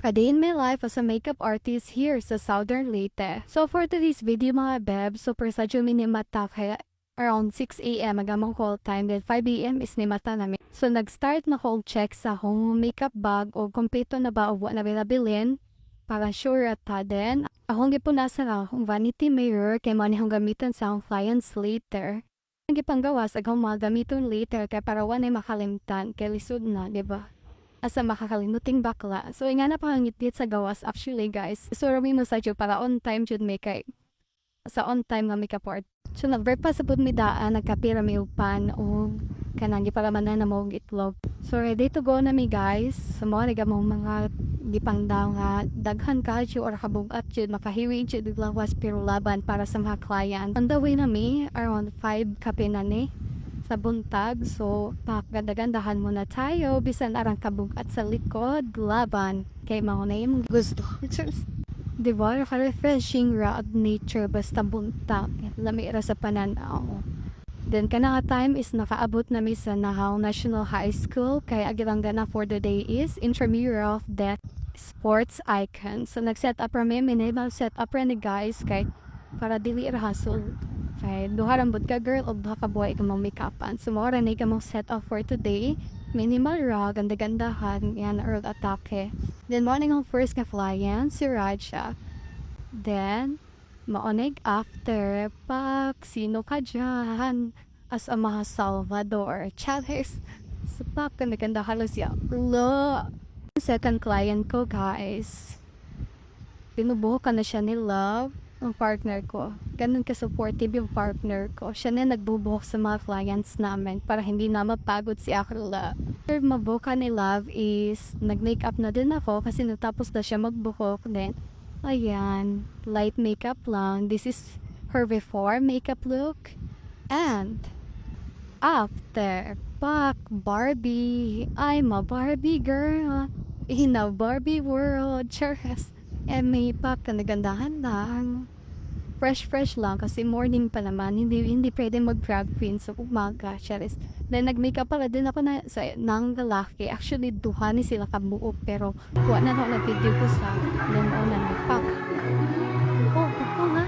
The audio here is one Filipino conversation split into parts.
A day in my life as a makeup artist here sa Southern Leyte. So for today's video mga beb, super sadyo minimata kaya around 6 a.m. agamang call time, then 5 a.m. is ni mata namin. So nag-start na call check sa akong makeup bag o kompleto na ba o na bilabilin para sure at then akong gipunasan na akong vanity mirror kay mo nihong gamitan sa akong clients later. Ang gipanggawas akong mga gamiton later kay para wanay makalimtan kay lisod na, di ba? Asa makakalimuting bakla. So, nga na pangangitgit sa gawas actually guys. So, rami mo sa para on time jud may kay sa on time nga makeup art. So, nag-work pa sa pud mi daan, nagkapira mi upan o kanang gipalamanan na mo itlog. So, ready to go na mi guys. Sa mga nagamong mga gipangdaw nga daghan ka jud or kabugat jud makahiwi jud lawas pero laban para sa mga client. On the way na mi around 5 kape na ni sa buntag. So, ganda-gandahan muna tayo. Bisan arang kabugat sa likod. Laban. Kay mga na yung gusto. Diba? Ka-refreshing ra of nature. Basta buntag. Lamira sa pananaw. Then, kanang time is nakaabot nami sa Nahaw National High School. Kaya agilanggana for the day is intramural death sports icon. So, nag-set up rami. Minimal set up rami guys. Kay para dili rahasol. Kay duha rambod ka girl o duha ka boy ka mong make-upan. So mora na ka mong set up for today. Minimal ra, ganda-gandahan, yan earl atake. Then morning ang first ka client, si Raja. Then, maonig after, pak, sino ka dyan? As a mga Salvador. Charis. So pak, ganda-ganda halos ya. Lo. Second client ko guys. Pinubuho ka na siya ni Love. Ang partner ko. Ganun ka-supportive yung partner ko. Siya na nagbubuhok sa mga clients namin para hindi na mapagod si Akla. After mabuka ni Love is nag-makeup na din ako kasi natapos na siya magbuhok. Then, ayan, light makeup lang. This is her before makeup look. And, after, pak, Barbie. I'm a Barbie girl. In a Barbie world. Cheers. may pak na nagandahan lang. Fresh lang kasi morning pa naman. Hindi pwede mag-drag queen sa umaga. Charis. Then nag-makeup pala din ako na sa nang lalaki. Actually, duha ni sila kabuo. Pero wala na ako na video ko sa linaw na nagpak. Oh nga.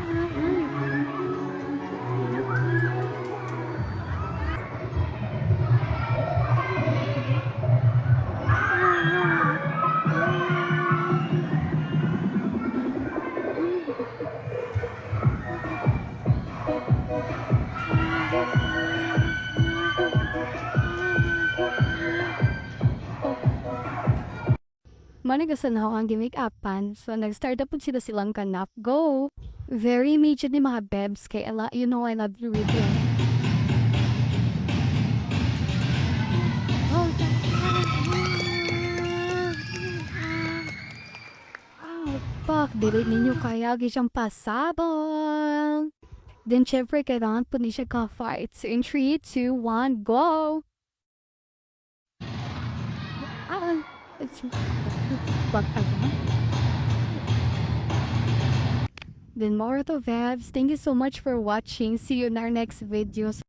Manigasan ako ang gimik-upan. So, nag-start up po silang kanap. Go! Very major ni mga bebs. Kay you know I love you really. Pak, dili ninyo kaya siyang pasabang. Then, syempre, kailangan po ni siya ka-fight. So, in 3, 2, 1, go! Then more to vibes. Thank you so much for watching. See you in our next videos.